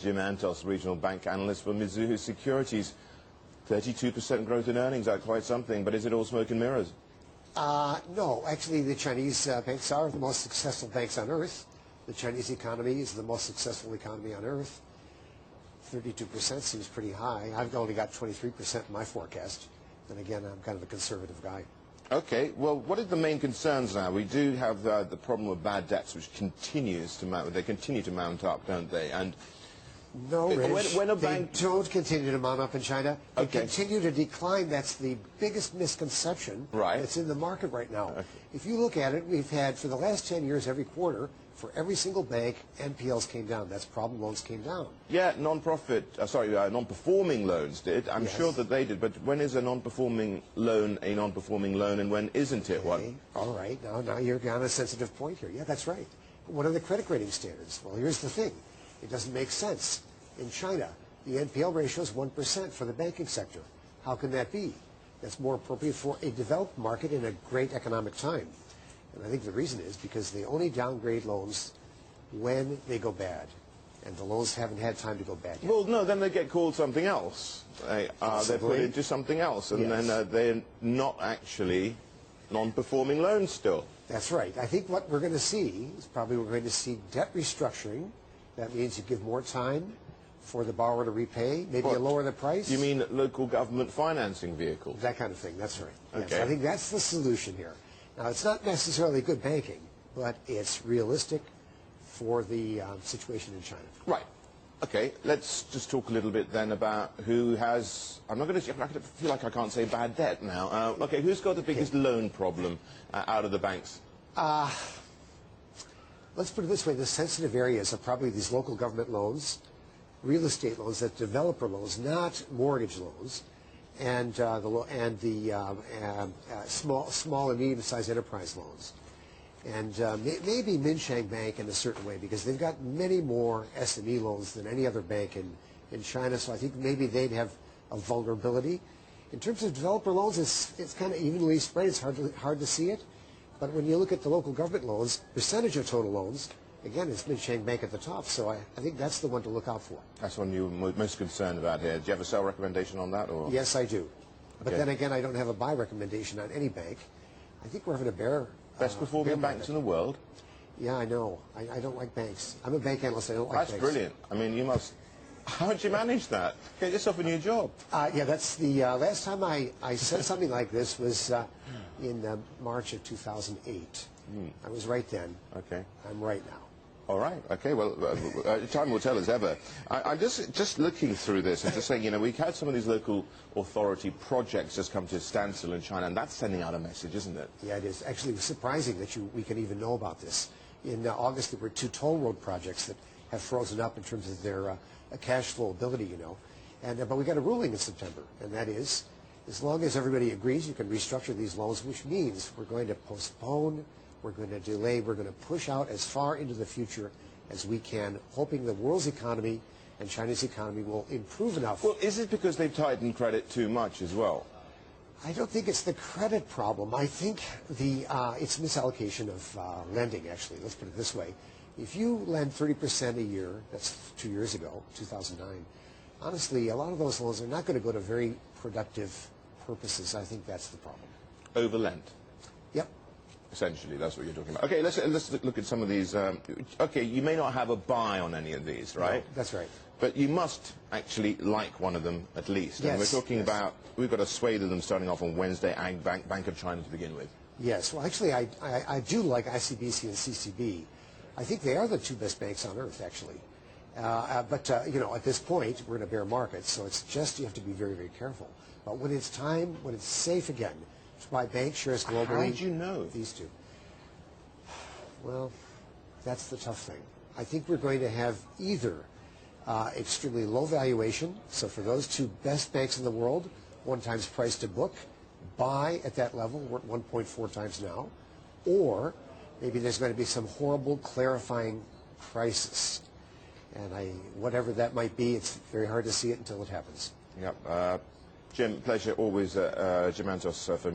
Jim Antos, regional bank analyst for Mizuho Securities. 32% growth in earnings, that's quite something, but is it all smoke and mirrors? No, actually the Chinese banks are the most successful banks on earth. The Chinese economy is the most successful economy on earth. 32% seems pretty high. I've only got 23% in my forecast. And again, I'm kind of a conservative guy. Okay, well, what are the main concerns now? We do have the problem of bad debts, which continues to mount. They continue to mount up, don't they? And no, Rich, when a they bank don't continue to mount up in China. They okay. continue to decline. That's the biggest misconception that's in the market right now. Okay. If you look at it, we've had, for the last 10 years, every quarter, for every single bank, NPLs came down. That's problem loans came down. Yeah, non-performing loans did. I'm sure that they did. But when is a non-performing loan a non-performing loan, and when isn't it one? All right. Now you're on a sensitive point here. Yeah, that's right. What are the credit rating standards? Well, here's the thing. It doesn't make sense. In China, the NPL ratio is 1% for the banking sector. How can that be? That's more appropriate for a developed market in a great economic time. And I think the reason is because they only downgrade loans when they go bad. And the loans haven't had time to go bad yet. Well, no, then they get called something else. They're put into something else, and then they're not actually non-performing loans still. That's right. I think what we're going to see is probably we're going to see debt restructuring. That means you give more time for the borrower to repay, maybe you lower the price. You mean local government financing vehicles? That kind of thing, that's right. Okay. Yes, I think that's the solution here. Now, it's not necessarily good banking, but it's realistic for the situation in China. Right. Okay, let's just talk a little bit then about who has, I feel like I can't say bad debt now. Okay, who's got the biggest loan problem out of the banks? Let's put it this way, the sensitive areas are probably these local government loans, real estate loans, that developer loans, not mortgage loans, and small and medium-sized enterprise loans. And maybe Minsheng Bank in a certain way, because they've got many more SME loans than any other bank in China, so I think maybe they'd have a vulnerability. In terms of developer loans, it's kind of evenly spread. It's hard to see it. But when you look at the local government loans, percentage of total loans, again, it's Minsheng Bank at the top, so I think that's the one to look out for. That's one you're most concerned about here. Do you have a sell recommendation on that? Or? Yes, I do. But then again, I don't have a buy recommendation on any bank. I think we're having a bear. Best performing banks in the world? Yeah, I know. I don't like banks. I'm a bank analyst. I don't like banks. That's brilliant. I mean, you must... How did you manage that? Get yourself a new job. Yeah, that's the last time I said something like this was in March of 2008. I was right then. Okay. I'm right now. All right. Okay. Well, time will tell as ever. I'm just looking through this and just saying, you know, we've had some of these local authority projects just come to a standstill in China, and that's sending out a message, isn't it? Yeah, it is. Actually, it was surprising that we can even know about this. In August, there were 2 toll road projects that have frozen up in terms of their cash flow ability, you know. And but we got a ruling in September, and that is, as long as everybody agrees, you can restructure these loans, which means we're going to postpone, we're going to delay, we're going to push out as far into the future as we can, hoping the world's economy and China's economy will improve enough. Well, is it because they've tightened credit too much as well? I don't think it's the credit problem. I think it's misallocation of lending, actually. Let's put it this way. If you lend 30% a year, that's 2 years ago, 2009, honestly, a lot of those loans are not going to go to very productive purposes. I think that's the problem. Overlent? Yep. Essentially, that's what you're talking about. Okay, let's look at some of these. Okay, you may not have a buy on any of these, right? No, that's right. But you must actually like one of them at least. Yes. And we're talking about, we've got a swathe of them starting off on Wednesday, Bank of China to begin with. Yes, well, actually, I do like ICBC and CCB. I think they are the 2 best banks on earth, actually. But you know, at this point, we're in a bear market, so it's just, you have to be very, very careful. But when it's time, when it's safe again to buy bank shares globally... How did you know? These 2. Well, that's the tough thing. I think we're going to have either extremely low valuation, so for those 2 best banks in the world, 1 times price to book, buy at that level, we're at 1.4 times now, or maybe there's going to be some horrible clarifying crisis. And whatever that might be, it's very hard to see it until it happens. Yep. Jim, pleasure always. Jim Antos from